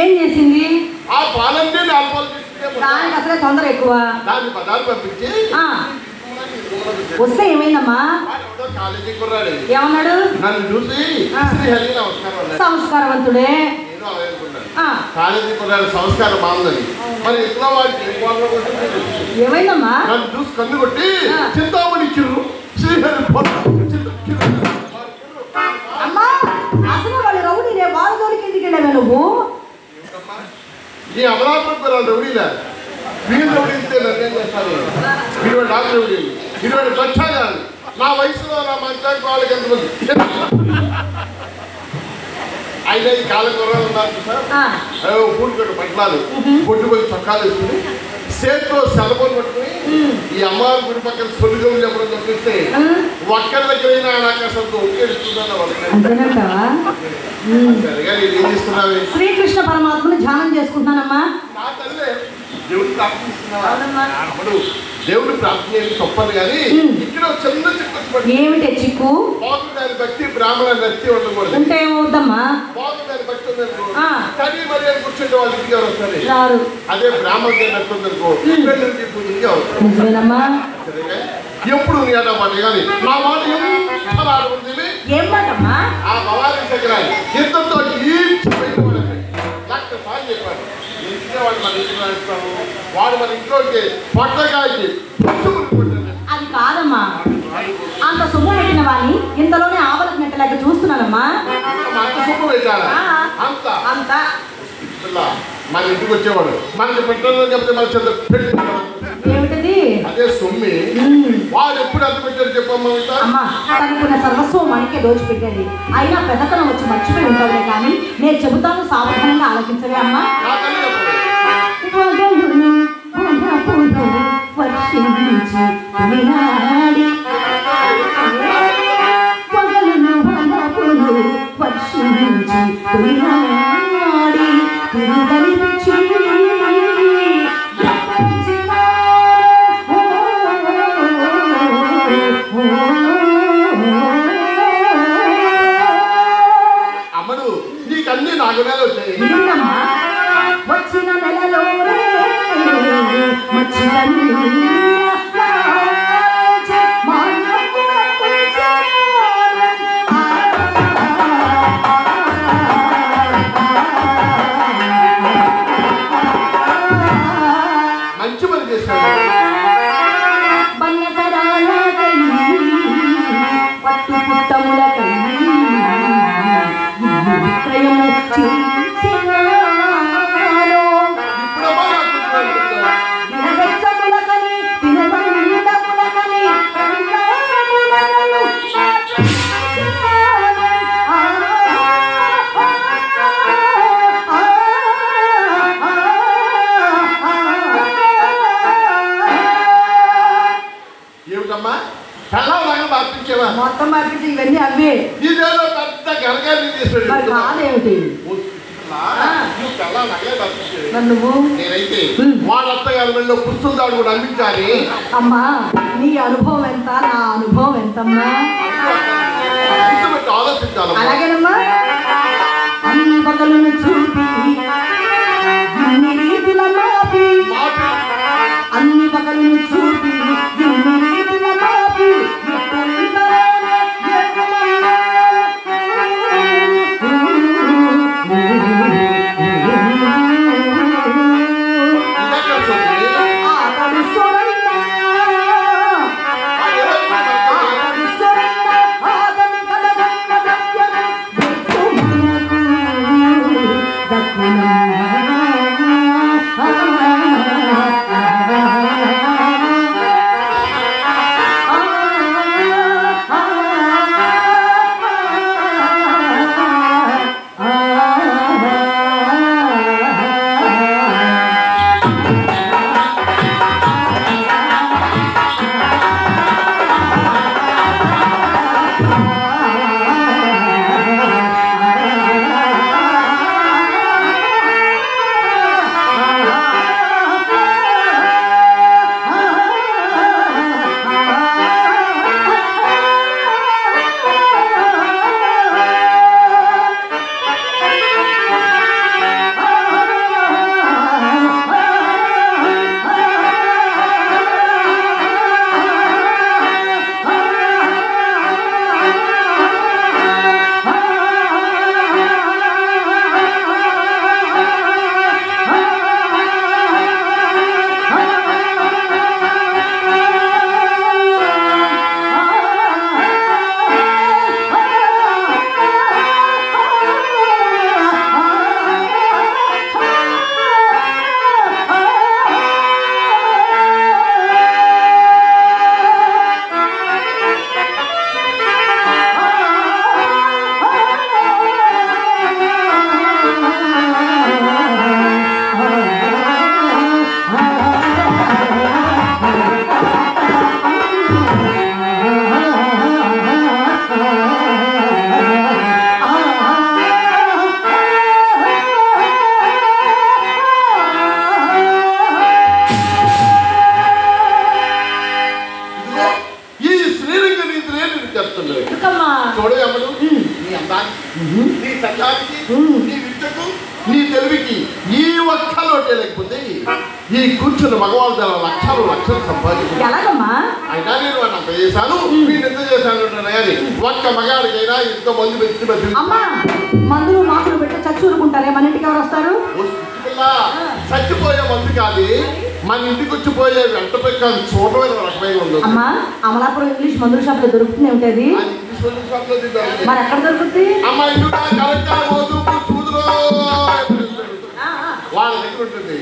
ఏం చేసింది? దానికి అసలే తొందర ఎక్కువ. వస్తే ఏమైందమ్మా? ఏమన్నాడు? సంస్కారవంతుడే. సంస్కారం బాగుందని మరి ఎట్లా ఏమైందమ్మా? నన్ను చూసి కన్ను కొట్టి చింతామణి ఇచ్చిర్రు శ్రీహరి అమ్మా అసలు వాళ్ళు రౌడీలే. వాళ్ళ జోలికి ఎందుకు వెళ్ళావే నువ్వు? ఈ అమలాపురం రౌడీలే. వీళ్ళు రౌడీస్తే నన్నేం చేస్తారు? వీడు డాక్టర్ రౌడీ, వీడు బచ్చాగాలి. నా వయసులో నా మంచానికి వాళ్ళకి ఎంతమంది అయినా ఈ కాలం గుర్రాలు ఉన్నారు సార్. పూడికట్టు పట్లాలు పొట్టు పోయి చొక్కాలు వేసుకుని చేతిలో సెలవులు పట్టుకుని ఈ అమ్మవారి గుడి పక్కన సొల్లుగోలు చెప్పడం తప్పిస్తే ఒక్కరి దగ్గరైనా ఆకాశంతో ఒకేస్తుందని ఏం చేస్తున్నావే? శ్రీకృష్ణ పరమాత్మను ధ్యానం చేసుకుంటున్నానమ్మా. నా తల్లే దేవుడు ప్రార్థిస్తున్నావా? దేవుడు ప్రార్థన చేయడం తప్పదు కానీ ఇక్కడ చిన్న చిక్కు. ఏమిటే చిక్కు? బాగుండాలి భక్తి బ్రాహ్మణ నచ్చి ఉండకూడదు. ఉంటే ఏమవుద్దమ్మా? బాగుండాలి భక్తి ఉందనుకో కానీ మరి అని కూర్చుంటే వాళ్ళ ఇంటికి ఎవరు వస్తారు? అదే బ్రాహ్మణ నచ్చుందనుకో పెళ్ళికి పూజకి అవుతారు. ఎప్పుడు నీ అన్న మాట కానీ నా మాట ఎంత ఆడుకుంటుంది. ఏం మాటమ్మా? ఆ భవానీ దగ్గర ఇద్దరితో లక్ష సార్లు చెప్పారు. వాడు మన ఇంటికి రాస్తాము, వాడు మన ఇంట్లోకి పొట్టగాయకి. అది కాదమ్మా, అంత సొమ్ము పెట్టిన వాడిని ఇంతలోనే ఆవలకు నెట్టలేక చూస్తున్నానమ్మా. అంత సొమ్ము పెట్టారా? అంత అంత మన ఇంటికి వచ్చేవాడు మనకి పెట్టాలని చెప్తే మన చెంత పెట్టి ఏమిటది? అదే సొమ్మి. వాడు ఎప్పుడు అంత పెట్టారు చెప్పమ్మా? అమ్మా తనకున్న సర్వస్వం మనకే దోచిపెట్టేది. అయినా పెద్దతనం వచ్చి మర్చిపోయి ఉంటావులే కానీ నేను చెబుతాను, సావధానంగా ఆలోచించవే అమ్మా. అమ్మడు నీకన్నీ నాకు నెల వచ్చాయి. వచ్చిన నెలలో కట్టు పుట్టములకై విక్రయము చేసినాను. వినవెచ్చములకని వినవండములకని ఏమిటమ్మా కళ్ళలాగా మార్పించేవా? మొత్తం మార్పించి ఇవన్నీ అవే. ఇదేదో పెద్ద గరగాలి చేసాడు. మరి కాదేమిటి నువ్వు? నేనైతే వాళ్ళ అత్తగారి వెళ్ళి పుస్తకం దాడు కూడా అందించాలి. అమ్మా నీ అనుభవం ఎంత, నా అనుభవం ఎంతమ్మా? ఆలోచించాలి. అలాగేనమ్మా. అన్ని పగలను చూపి ఇన్ని రీతుల మాపి, అన్ని పగలను చూపి ఇన్ని రీతుల మాపి నీ తెలివికి ఈ ఒక్క లోటే లేకపోతే ఈ కూర్చున్న మగవాళ్ళు తన లక్షలు లక్షలు సంపాదించారు. అయినా నేను వాడిని అంత చేశాను, నేను ఎంత చేశాను కానీ ఒక్క మగాడికైనా ఎంతో మంది వ్యక్తి మందులు మాటలు పెట్టి చచ్చూరుకుంటారే, మన ఇంటికి ఎవరు వస్తారు? చచ్చిపోయే మందు కాదు, మన ఇంటికి వచ్చిపోయే వెంట కాదు, చూడమైన రకమైన ఉంది. అమ్మా అమలాపురం ఇంగ్లీష్ మందుల షాప్ లో దొరుకుతుంది ఉంటది, మరి ఎక్కడ దొరుకుతుంది? అమ్మా వాళ్ళ దగ్గర ఉంటుంది.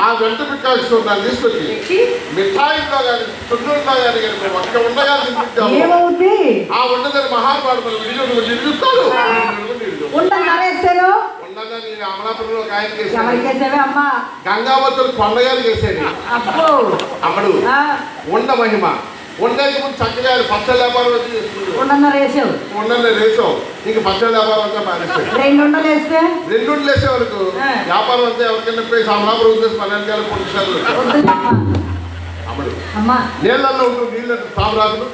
ఆ వెంట పిక్కాల్సి దాన్ని తీసుకొచ్చి మిఠాయిలో కానీ చుట్టూరులో కానీ కానీ ఒక్క ఉండగా ఏమవుతుంది? ఆ ఉండదని మహాభారతం నిలుస్తాడు. అమలాపురంలో ఒక ఆయన అమ్మా గంగావతులు కొండగారికి వేసేది. అప్పుడు ఉండ మహిమ ఉండేకి ముందు చక్కగా పచ్చడి వ్యాపారం వచ్చి ఉండన్న రేసావు ఇంక పచ్చడి వ్యాపారం అంతా మానేసాడు. రెండు వేసే వరకు వ్యాపారం అంతా ఎవరికైనా పోయి అమలాపురం ఉద్దేశం 12 కొట్టిసార్లు అమ్మడు నీళ్ళల్లో ఉంటుంది. నీళ్ళు తామరాజులు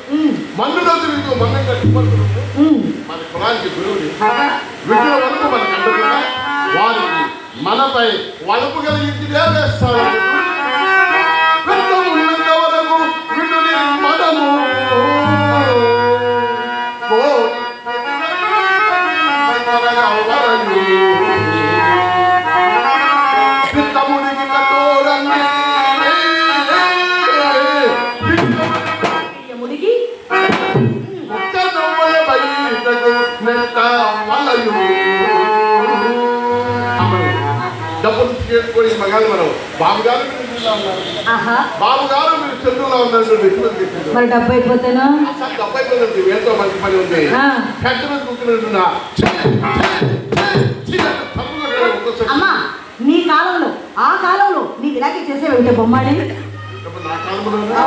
మన్నులో తిరుగుతూ మన్ను కట్టుకుంటున్నాడు. మన కులానికి గురువుని విడుదల వరకు మన కంటున్నా వారికి మనపై వలుపు కలిగించి వేస్తాడు. ముడికి పూర్తి చేసుకొని ఈ మగాళ్ళు మనం బాబు గారు మీరు ఇందులో ఉన్నారు, ఆహా బాబు గారు మీరు చంద్రులో ఉన్నారు వ్యక్తులకు చెప్పింది. మరి డబ్బు అయిపోతాను అసలు డబ్బు అయిపోతుంది, వేలతో మంచి పని ఉంది. పెద్ద మీద కూర్చుంటున్నా అమ్మా నీ కాలంలో ఆ కాలంలో నీకు ఇలాగే చేసేవేమిటే బొమ్మాడి? నా కాలంలోనా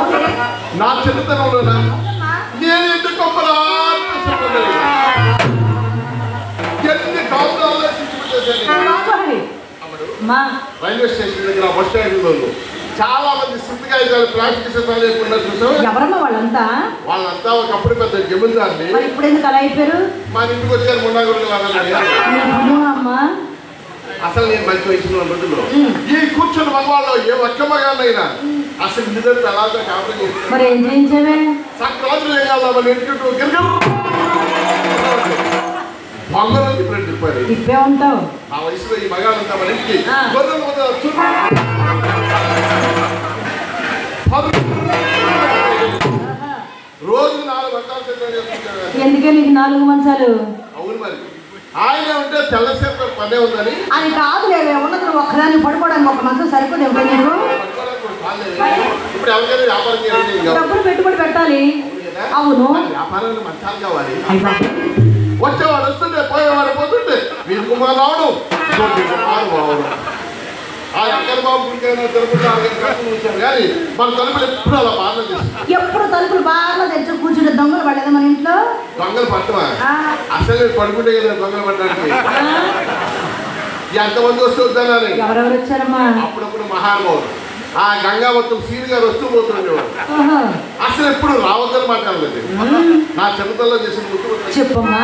నా చిన్నతనంలోనా నేను ఎందుకు కొమ్మలా ఎన్ని కాపురాల్లో రైల్వే స్టేషన్ దగ్గర బస్ స్టాండ్లో చాలా మంది సింతకాయలు ప్లాస్టిక్ సీసాలు లేకుండా చూసాం. ఎవరమ్మా వాళ్ళంతా? వాళ్ళంతా ఒకప్పుడు పెద్ద జమీందారుని. ఇప్పుడు ఎందుకు అలా అయిపోయారు? మా ఇంటికి వచ్చారు ముండాగుడు. అసలు నేను మంచి వయసులో రోజుల్లో ఈ కూర్చున్న మగవాళ్ళు ఏ ఒక్క మగాళ్ళైనా అసలు నిజం అలాగే కాపురం చేస్తారు. మరి ఏం చేయించావే? సంక్రాంతి ఏం కాదు మన ఇంటికి బంగారం చెప్పారు ఇప్పే ఉంటావు. ఆ వయసులో ఈ మగాళ్ళంతా మన ఇంటికి రోజు 4 మంచాలు. ఎందుకే నీకు 4 మంచాలు? అవును మరి ఆయన ఉంటే తెల్లసేపు పనే ఉందని అది కాదు. ఉన్నది ఒక్కదాన్ని పడుకోవడానికి ఒక మంచం సరిపోదు. నీకు ఇప్పుడు ఎవరికైనా వ్యాపారం చేయాలి, డబ్బులు పెట్టుబడి పెట్టాలి. అవును వ్యాపారానికి మంచాలు కావాలి. వచ్చేవాడు వస్తుంటే పోయేవాడు పోతుంటే వీరి కుమార్ రావడం బావడం ఆ అక్కల బాబు గుడికైనా తిరుపతి కానీ మన తలుపులు ఎప్పుడు అలా బాగా ఎప్పుడు తలుపులు బాగా తెచ్చు కూర్చుంటే దొంగలు పడలేదు మన ఇంట్లో. దొంగలు పట్టమా? అసలు పడుకుంటే కదా దొంగలు పట్టడానికి. ఎంతమంది వస్తూ వద్దానని ఎవరెవరు వచ్చారమ్మా? అప్పుడప్పుడు మహానుభావులు ఆ గంగావతం సీని గారు వస్తూ పోతుండేవాడు. అసలు ఎప్పుడు రావద్దని మాట్లాడలేదు. నా చిన్నతల్లో చేసిన ముద్దు చెప్పమ్మా.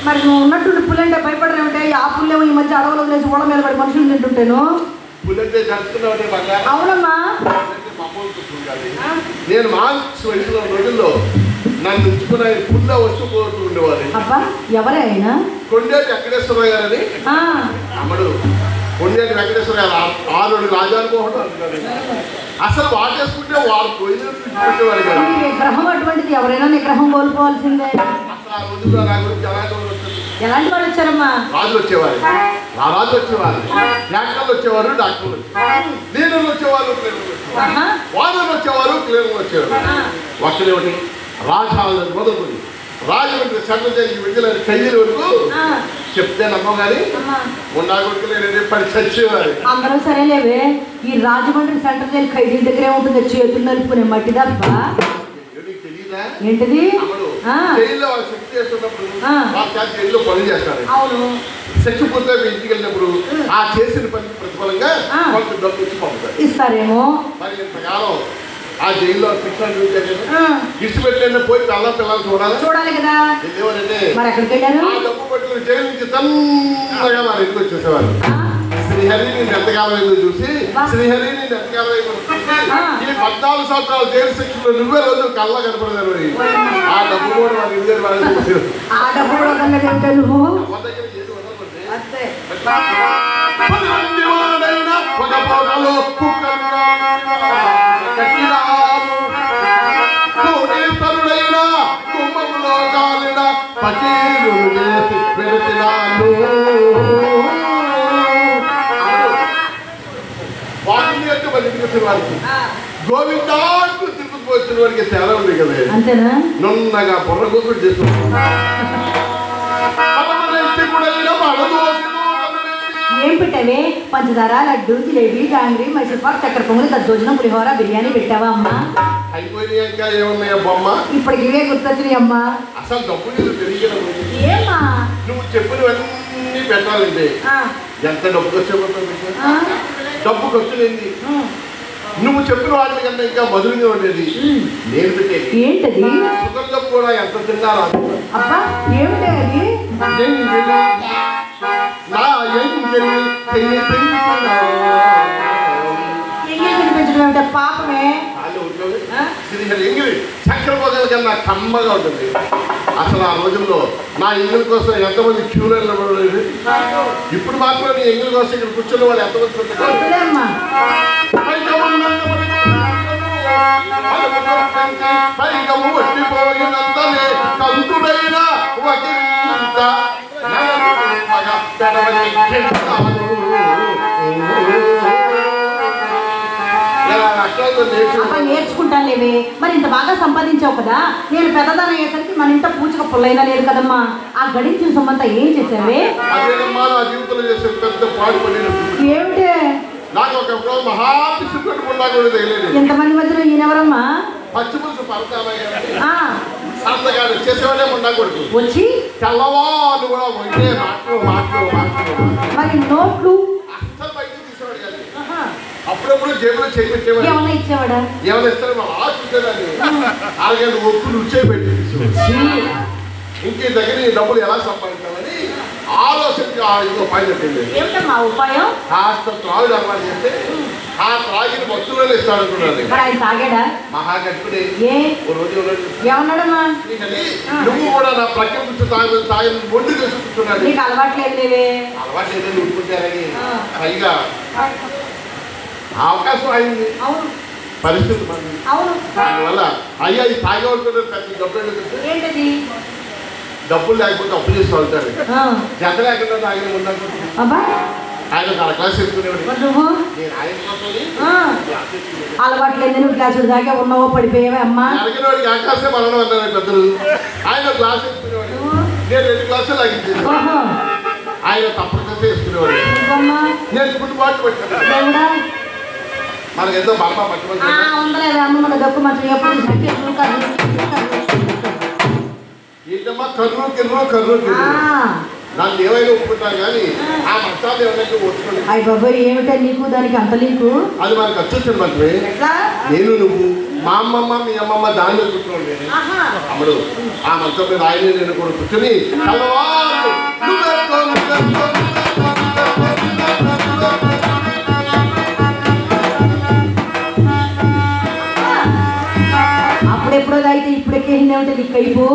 మరి నువ్వు ఉన్నట్టు పుల్లంటే భయపడరేమిటే? ఆ పుల్లేమో ఈ మధ్య అడవులు వదిలేసి ఓళ్ళ మీద పడి మనుషులు తింటుంటేను. అవునమ్మా. నేను మార్క్స్ వయసులో రోజుల్లో నన్ను ఉంచుకున్న పుల్ల వస్తూ పోతూ ఉండేవారు. అబ్బా ఎవరే ఆయన? కొండేటి వెంకటేశ్వరరావు గారని అమ్మడు. కొండేటి వెంకటేశ్వర గారు ఆరుడు రాజానుమోహన్ అంటున్నారు. అసలు వాటేసుకుంటే వాళ్ళు పోయినట్టు పెట్టేవారు కదా. నిగ్రహం అటువంటిది, ఎవరైనా నిగ్రహం కోల్పోవాల్సిందే. అసలు ఆ రోజుల్లో నా గురించి ఎలాంటి వాళ్ళు వచ్చారమ్మా? రాజులు వచ్చేవారు, రాజు వచ్చేవారు, డాక్టర్లు వచ్చేవారు, డాక్టర్లు వచ్చేవారు, లీడర్లు వచ్చేవారు, వాదనలు వచ్చేవారు, క్లీనర్లు వచ్చేవారు. ఒక్కడేమిటి రాజాలను మొదలుకొని రాజమండ్రి సెంట్రల్ జైలుకి వెళ్ళిన ఖైదీల వరకు చెప్తే నమ్మగాని ఉండాగొట్టుకుని పడి చచ్చేవారు. అందరూ సరేలేవే. ఈ రాజమండ్రి సెంట్రల్ జైలు ఖైదీల దగ్గరే ఉంటుంది చేతులు నలుపుకునే మట్టి తప్ప. ఏంటిది? జైల్లో వాళ్ళు శక్తి చేస్తున్నప్పుడు వాళ్ళ జైల్లో పనులు చేస్తారు. అవును. శక్తి పూర్తిగా ఇంటికి వెళ్ళినప్పుడు ఆ చేసిన పనికి ప్రతిఫలంగా వాళ్ళకి డబ్బు ఇచ్చి పంపుతారు. ఇస్తారేమో. మరి ఇంతకాలం ఆ జైల్లో శిక్షణ ఇష్ట పెట్టిన పోయి పిల్లలు చూడాలి కదా. మరి ఎక్కడికి వెళ్ళారు? ఆ డబ్బు పట్టుకుని జైలు నుంచి తొందరగా మన ఇంటికి వచ్చేసేవారు. శ్రీహరి నేను ఎంతకాలం అయిందో చూసి శ్రీహరి నేను ఎంతకాలం అయిందో ఈ 14 సంవత్సరాల జైలు శిక్షలో నువ్వే రోజు కళ్ళ కనపడతారు. ఆ డబ్బు కూడా వాళ్ళు ఇదే ఆ డబ్బు కూడా నువ్వు కోటేశ్వరుడైనా కుంభంలో కాలిన పకీరు చేసి పెడుతున్నాను. వాటిని అంటే మన ఇంటికి వచ్చిన వారికి గోవిందాకు తిరుపతి వచ్చిన వారికి తేడా ఉంది కదా. అంతేనా? నున్నగా బుర్ర కూతురు చేస్తున్నాడు. ఏం పెట్టావే? పంచదార, లడ్డు, జిలేబీ, జాంగ్రీ, మైసూర్పాక్, చక్కెర పొంగలి, దద్దోజనం, పులిహోర, బిర్యానీ పెట్టావా అమ్మా? అయిపోయినాయి. ఇంకా ఏమున్నాయా బొమ్మ? ఇప్పటికి ఇవే గుర్తొచ్చినాయి అమ్మా. అసలు డబ్బు నీళ్ళు పెరిగిన ఏమా నువ్వు చెప్పినవన్నీ పెట్టాలంటే ఎంత డబ్బు వచ్చేపోతుంది. డబ్బు ఖర్చులేంది. నువ్వు చెప్పిన వాటి కన్నా ఇంకా మధురంగా ఉండేది నేను పెట్టేది. ఏంటది? షుగర్ డబ్బు కూడా ఎంత తిన్నారా? అబ్బా ఏమిటి అది? నా పెంచడం ఏమిటో పాపమే. చూడండి శ్రీహరి ఎంగిలి చక్కెర పొగల కన్నా కమ్మగా ఉంటుంది. అసలు ఆ రోజుల్లో నా ఎంగిలి కోసం ఎంతమంది క్యూ లైన్లో పడలేదు. ఇప్పుడు మాత్రం నీ ఎంగిలి కోసం ఇక్కడ కూర్చున్న వాళ్ళు ఎంతమంది పైగము వట్టిపోయినంతనే కందుడైన నేర్చుకుంటానులేవే. మరి ఇంత బాగా సంపాదించావు కదా, నేను పెద్దదాని అయ్యేసరికి మన ఇంట పూచక పుల్లైనా లేదు కదమ్మా. ఆ గడించిన సొమ్మంతా ఏం చేసావే? ఏమిటే ఎంతమంది మధ్యలో ఈయనెవరమ్మా? వచ్చి మరి నోట్లు అప్పుడప్పుడు జేబులో చేయి పెట్టేవాడు. ఏమన్నా ఇచ్చేవాడా? ఏమైనా ఇస్తారు అరగంట ఒప్పులు రుచే పెట్టి ఇంకే దగ్గర ఈ డబ్బులు ఎలా సంపాదించాలని ఆలోచనకి ఇంకో పని చెప్పింది. ఏమిటమ్మా ఉపాయం? కాస్త త్రాగుడు అలవాటు చేస్తే ఆ త్రాగిన భక్తులలో ఇస్తాడు అనుకున్నాను. ఆయన తాగాడా? మహా కట్టుకుని రోజు ఏమన్నాడమ్మా? నువ్వు కూడా నా ప్రక్కన కూర్చొని తాగిన మొండి తీసుకుంటున్నాడు. నీకు అలవాట్లేదులేవే. అలవాటు లేదని ఉట్టుకుంటారని పైగా అవకాశం అయింది. పరిస్థితి దానివల్ల అయ్యా ఈ తాగేవాళ్ళు పెద్ద డబ్బులు డబ్బులు లేకపోతే అప్పు చేసి వెళ్తారు. జత లేకుండా తాగిన ముందు ఆయన తన క్లాస్ వేసుకునేవాడు. అలవాట్లేదు నువ్వు క్లాసు దాకా ఉన్నావో పడిపోయావే అమ్మా. అడిగిన వాడికి ఆకాశం మరణం అన్నారు పెద్దలు. ఆయన క్లాస్ వేసుకునేవాడు. నేను 2 క్లాసులు లాగించేది. ఆయన తప్పకుండా వేసుకునేవాడు. నేను ఇప్పుడు పాటు పెట్టాను. మనకెంతో బాబా ఏంటమ్మా కర్రు కిర్రు కర్రు నాకు ఏమైనా ఒప్పుకుంటాను కానీ ఆ మసాలు ఏమైనా ఒప్పుకోండి. అయ్య బాబాయ్ ఏమిటా నీకు దానికి అంత లింకు? అది మనకు వచ్చొచ్చింది మంత్రి. నేను నువ్వు మా అమ్మమ్మ మీ అమ్మమ్మ దాని మీద కూర్చోండి. అప్పుడు ఆ మంచం మీద ఆయన నేను కూడా కూర్చొని అప్పుడెప్పుడో అయితే ఇప్పుడెక్కేసింది ఏమిటి నీ కైపు?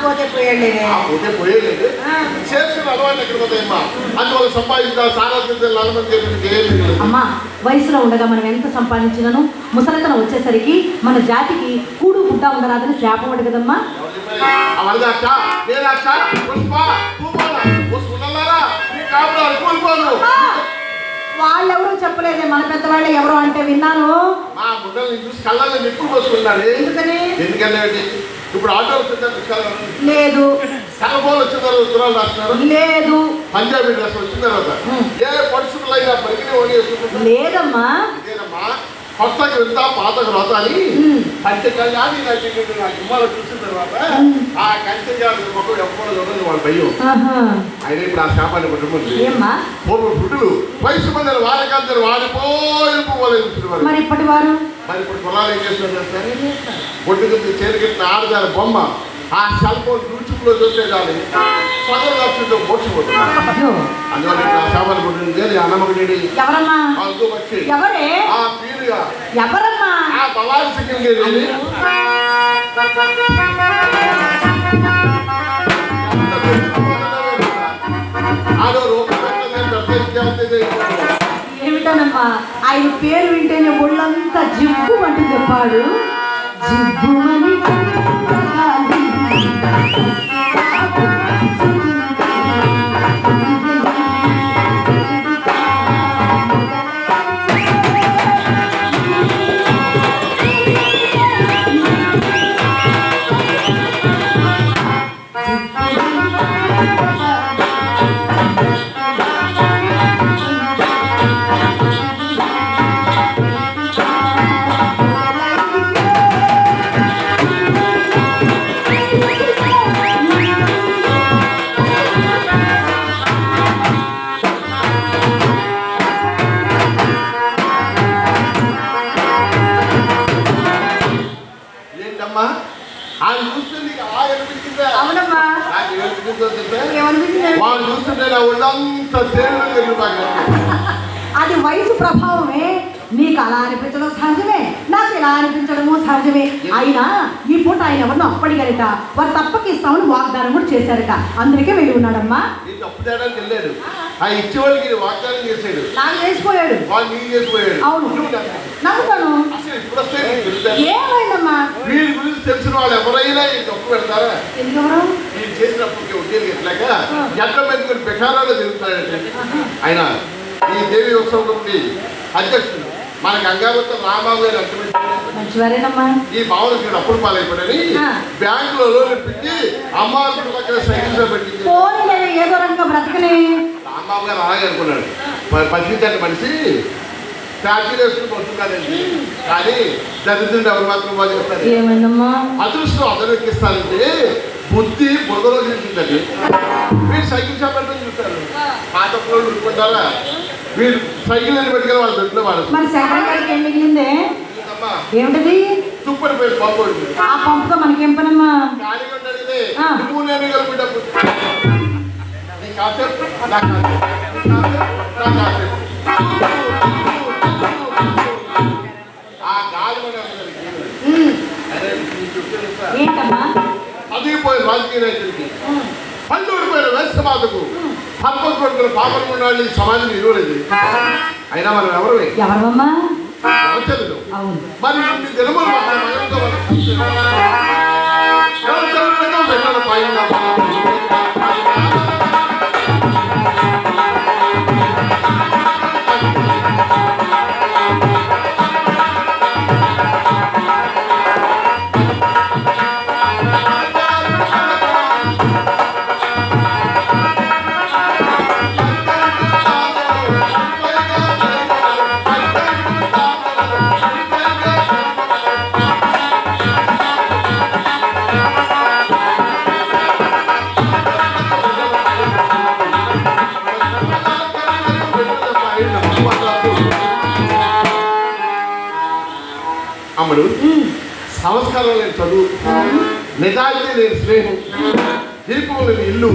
పోతే పోయేలేదు చేసుకుని అలవాటు ఎక్కడ పోతాయమ్మా. అందువల్ల సంపాదించాలి సాధించాలి. అమ్మా వయసులో ఉండగా మనం ఎంత సంపాదించినాను ముసలితనం వచ్చేసరికి మన జాతికి కూడు గుడ్డ ఉండరాదని శాపం అడు కదమ్మా. వాళ్ళెవరూ చెప్పలేదే మన పెద్దవాళ్ళు ఎవరు అంటే విన్నాను. మా గుడ్డల్ని చూసి కళ్ళని నిప్పులు పోసుకున్నాడు. ఎందుకంటే ఇప్పుడు ఆటో లేదు, సెల్ ఫోన్ వచ్చిన తర్వాత ఉత్తరాలు రాస్తున్నారు లేదు, పంజాబీ డ్రెస్ వచ్చిన తర్వాత ఏ పరిస్థితులు అయినా పరిగిన లేదమ్మా. ఇదేనమ్మా కొత్తకు వెళ్తా పాతకు రోత అని పంచకళ్యాణి నాకు చూసిన తర్వాత ఆ కంచెగాడు మొక్క ఎప్పుడు చూడండి వాళ్ళ భయం. ఆయన ఇప్పుడు ఆ శాపాన్ని పట్టుకుంది. పూర్వ పుట్టులు వయసు మంది వారకాంతరు వాడిపోయి మరి ఇప్పటి వారు మరి ఇప్పుడు కులాలు ఏం చేస్తున్నారు? ఒడ్డుకు చేరుకెట్టిన ఆడదాని బొమ్మ ఆ సెల్ ఫోన్ యూట్యూబ్లో చూస్తే చాలు సగం లక్షలతో మోసపోతుంది. అందువల్ల ఆ శాపాన్ని పట్టుకుంది. అన్నమ్మకి వచ్చి ఆ పీరుగా ఎవరమ్మా ఆ బలారి సింగిల్ ఏమిటనమ్మా ఆయన పేరు వింటేనే ఒళ్ళంతా జిబ్బు అంటూ చెప్పాడు. జిబ్బుమని వాళ్ళు చూస్తుంటే నా ఒళ్ళంతా తేలిక. అది వయసు ప్రభావమే. నీకు అలా అనిపించడం సహజమే, నాకు ఇలా అనిపించడము సహజమే. అయినా ఈ పూట ఆయన ఎవరినో అప్పడిగారట, వారు తప్పక ఇస్తామని వాగ్దానం కూడా చేశారట. అందుకే వెళ్ళి ఉన్నాడమ్మా. ఆ ఇచ్చేవాళ్ళకి వాగ్దానం చేశాడు, నాకు చేసిపోయాడు. అవును, నమ్ముతాను. ఏమైందమ్మా? వీరి గురించి తెలిసిన వాళ్ళు ఎవరైనా తప్పు పెడతారా? ఎందుకెవరు? వీళ్ళు చేసినప్పటికీ ఉద్యోగం ఎట్లాక ఎట్ల పెట్టుకుని ప్రకారాలు తిరుగుతాడంటే ఆయన ఈ దేవి ఉత్సవం నుండి అధ్యక్షుడు మన గంగావత రామారావు గారు మంచివారేనమ్మా. ఈ భావన అప్పుడు పాలైపోయాడని బ్యాంకులో లోన్ పెట్టి అమ్మాయి పక్కన సైకిల్ పెట్టింది. ఏదో రంగ బ్రతకనే రాంబాబు గారు అలాగే అనుకున్నాడు. 18 మనిషి ఫ్యాక్టరీ వేసుకుని పోతున్నాడండి, కానీ దరిద్రుడు ఎవరు మాత్రం బాధిస్తారు. ఏమైందమ్మా? అదృష్టం అతను ఎక్కిస్తానంటే బుద్ధి బురదలో నిలిచిందండి. వీళ్ళు సైకిల్ షాప్ అంటే చూస్తారు, పాత పిల్లలు ఉడుకుంటారా? వీళ్ళు సైకిల్ అని పెట్టుకుని వాళ్ళ దొడ్లో వాడు. మరి సెకండ్ ఏం మిగిలిందే? ఏమిటది? తుప్పటి పోయి పంపు. ఆ పంపుతో మనకేం పనమ్మా? ఖాళీగా ఉండేది నువ్వు నేను కలిపి డబ్బు నీ కాసేపు నా కాసేపు ఆ గాలి ఏంటమ్మా? అదిగిపోయి రాజకీయ నాయకుడికి పళ్ళు ఊడిపోయిన వేస్తమాతకు పద్మకొడుకులు పాపం ఉండాలి సమాజం ఇవ్వలేదు. అయినా మనం ఎవరమ్మా? తెలియదు. మరి తెలుగులో అమ్మడు సంస్కారం లేని చదువు, నిజాయితీ లేని స్నేహం, దీపం లేని ఇల్లు,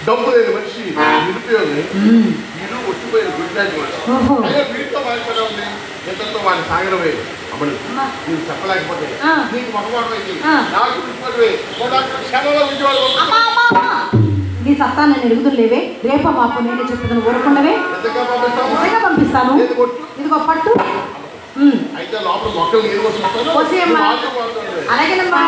డబ్బు లేని మనిషి, నిరుపయోగం, ఇల్లు వచ్చిపోయిన గుడ్లాంటి మనిషి. అయ్యో వీటితో మాట్లాడాలి, ఎంతతో వాడిని సాగడమే. అమ్మడు నీకు చెప్పలేకపోతే నీకు మొహమాటమైంది, నాకు విడిపోవే క్షణంలో విజయవాడ. నీ సత్తా నేను ఎరుగుతులేవే, రేపో మాపు నేనే చెప్పుకుని ఊరకుండవే. పంపిస్తాను. ఇదిగో పట్టు. అయితే లోపల మొక్కలు నీరు వస్తాను. అలాగేనమ్మా.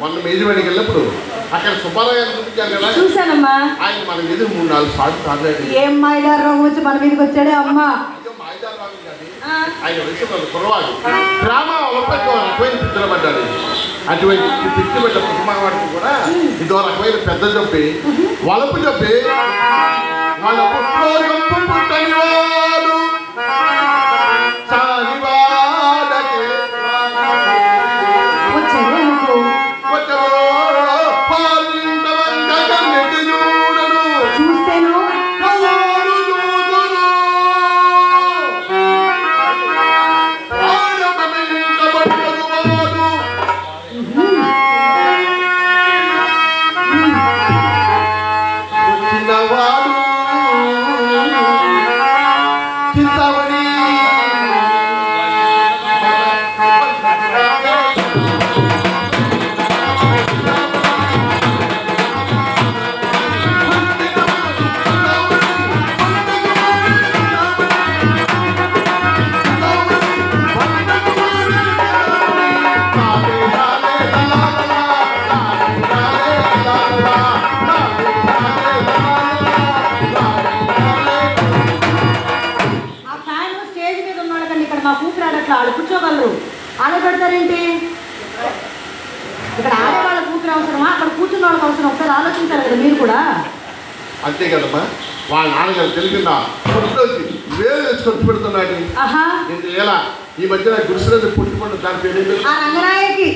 మొన్న మేజువాడికి వెళ్ళినప్పుడు అక్కడ సుబ్బారావు గారు చూపించారు కదా, చూశానమ్మా. ఆయన మన మీద 3-4 సార్లు తాగాడు. ఏం మాయదారు రోగం వచ్చి మన మీదకి వచ్చాడే అమ్మా. ఆయన వయసు కురవాడు గ్రామ ఒప్పటికి రకమైన పిచ్చలు పడ్డాడు. అటువంటి పిచ్చి పెట్ట కుటుంబానికి కూడా ఇదో రకమైన పెద్ద చెప్పి వలపు చెప్పి వాళ్ళ పుట్టని వాడు కూర్చోగలరు, ఆడబెడతారేంటి? ఇక్కడ ఆడవాళ్ళ కూతురు అవసరమా, అక్కడ కూర్చున్న వాళ్ళకి అవసరం? ఒకసారి ఆలోచించాలి కదా మీరు కూడా. అంతే కదమ్మా. వాళ్ళ నాన్నగారు తెలియకుండా వేలు తెచ్చి ఖర్చు పెడుతున్నాడు. ఎలా ఈ మధ్యన గుడిసెలు పుట్టుకుంటూ దాని పేరు రంగనాయకి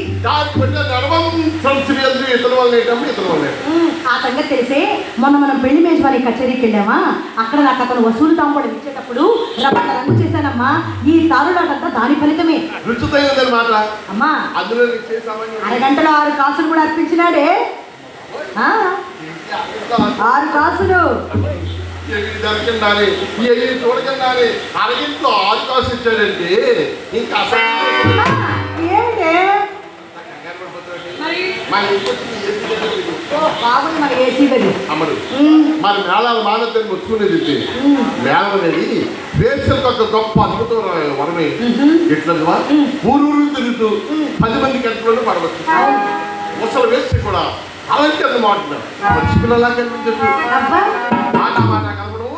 ఆ సంగతి తెలిసే మొన్న మనం పెళ్లి మేజవారి కచేరీకి వెళ్ళామా, అక్కడ నాకు అతను వసూలు తాంపడం ఇచ్చేటప్పుడు రంగు చేశానమ్మా. ఈ తారులాటంతా దాని ఫలితమే. మాట అమ్మా, అరగంటలో 6 కాసులు కూడా అర్పించినాడే. 6 కాసులు దొరకండి చూడకండి. అరగింట్లో 6 కాసులు ఇచ్చాడంటే ఇంకా ఏమిటే అమ్మడు మరి మేళాలు మానద్దని వచ్చుకునేది. మేళం అనేది వేసలకు ఒక గొప్ప అద్భుతం వరమే. ఎట్లా ఊరు తిరుగుతూ 10 మంది కంటలోనే పడవచ్చు. ముసలు వేస్తే కూడా అలాంటి అన్న మాట్లాడు మంచి పిల్లలా కనిపించచ్చు. మాట మాట కలపడం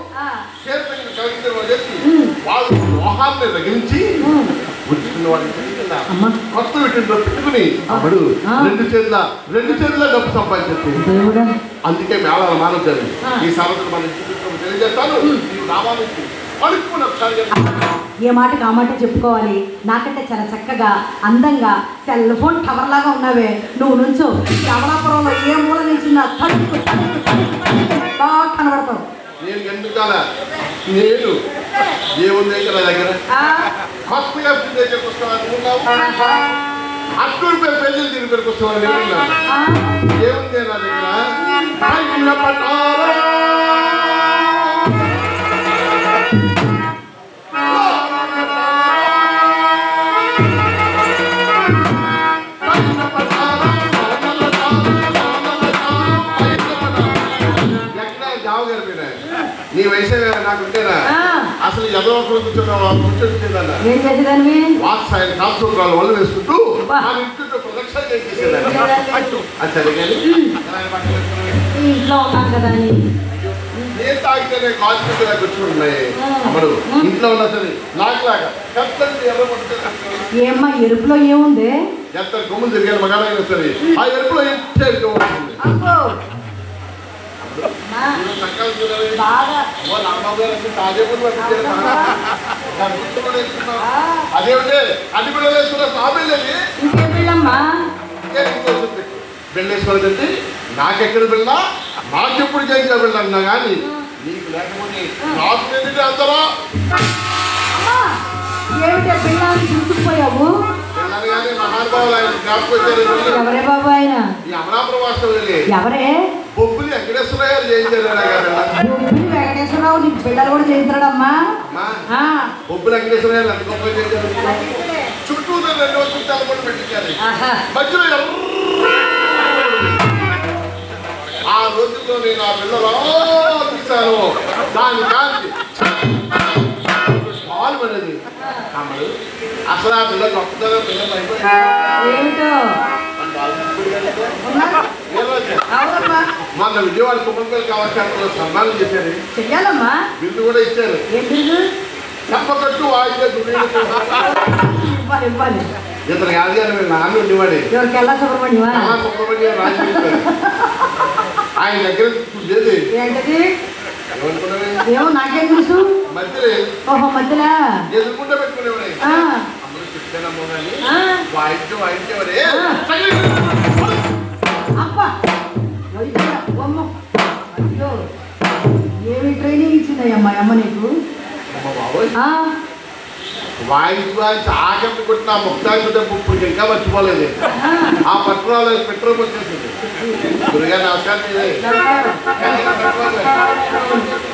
చేతులు కలిగిన చేసి వాళ్ళు మోహాన్ని రగించి గుర్తుకున్న వాడిని కొత్త వీటిలో పెట్టుకుని అప్పుడు 2 చేతుల డబ్బు సంపాదించచ్చు. అందుకే మేళాలు మానవుతారు. ఈ సార్వత్రిక మన తెలియజేస్తాను. నీవు రావాలని ఏ మాటకి ఆ మాట చెప్పుకోవాలి. నాకంటే చాలా చక్కగా అందంగా సెల్ ఫోన్ టవర్ లాగా ఉన్నావే నువ్వు. నుంచో అమలాపురంలో ఏ మూల నిల్చున్నా తడుపు బాగా కనబడతావు. నేను ఎందుకాల నేను ఏముంది నా దగ్గర కొత్తగా దగ్గర పుస్తకాలు అట్టూరు పేరు పెళ్ళి దీని పేరుకు వస్తామని ఏముంది నా దగ్గర నీ వయసే నాకుంటేనా అసలు ఎవరో ఒకరు కూర్చొని వాత్సాయన కాల్సూత్రాలు వల్ల వేసుకుంటూ ఇంట్లో ప్రదక్షిణ చేసేదాన్ని. అది సరే కానీ నేను తాగితేనే కాల్చుకుంటే నాకు కూర్చుంటున్నాయి. అమ్మడు ఇంట్లో ఉన్నా సరే నాకులాగా ఏమ్మా ఎరుపులో ఏముంది? ఎంత గుమ్ములు తిరిగాను మగాడైనా సరే ఆ ఎరుపులో ఎంత అదేమిటే అన్ని బిళ్ళలు వేసుకున్నా సాబెళ్ళేది బెళ్ళేసుకోవాలంటే నాకెక్కడ బిళ్ళ నాకెప్పుడు చేయించా బిళ్ళ అన్నా కానీ నీకు లేకపోతే నాకు ఎందుకు వెళ్తారా? చూసుకుపోయావు మహానుభావులు ఆయన జ్ఞాపకొచ్చారు. ఎవరే బాబు ఆయన? ఈ అమలాపురం వాస్తవులే. ఎవరే? బొబ్బులి వెంకటేశ్వరరావు గారు చేయించారు. బొబ్బులి వెంకటేశ్వరరావు నీకు పిల్లలు కూడా చేయించాడమ్మా. బొబ్బులి వెంకటేశ్వరరావు గారు ఎంత గొప్ప చేయించారు. చుట్టూ 2 చుట్టాలు కూడా పెట్టించారు. మధ్యలో ఆ రోజుల్లో నేను ఆ పిల్లలు తీశాను. దాని కాంతి పాలు పడేది. అమ్మడు అసలు ఆ పిల్లలు గొప్పతనం పిల్లలు అయిపోయింది. అవునమ్మా. మొన్న విజయవాడ కుటుంబపల్లి కళాశాలలో సన్మానం చేశారు. చెయ్యాలమ్మా. బిల్లు కూడా ఇచ్చారు. చెప్పకట్టు వాయిదా ఇవ్వాలి. ఇతను కాదు కానీ మీరు నాన్న ఉండేవాడే. సుబ్రహ్మణ్యం రాజు ఆయన దగ్గర లేదు. ఏంటది? ఏమో నాకేం తెలుసు. మధ్యలో ఓహో మధ్యలో ఎదుర్కొంటే పెట్టుకునేవాడే. వాయిద్యం వాయించేవాడే. అబ్బా ఏమి ట్రైనింగ్ ఇచ్చిందయ్యమ్మా అమ్మ నీకు? వాయించి ఆకలి కొట్టిన ముక్తాయి ఇప్పుడు ఇంకా మర్చిపోలేదు. ఆ పట్టణాలు పెట్రోల్ వచ్చేసింది. గురుగారు నమస్కారం.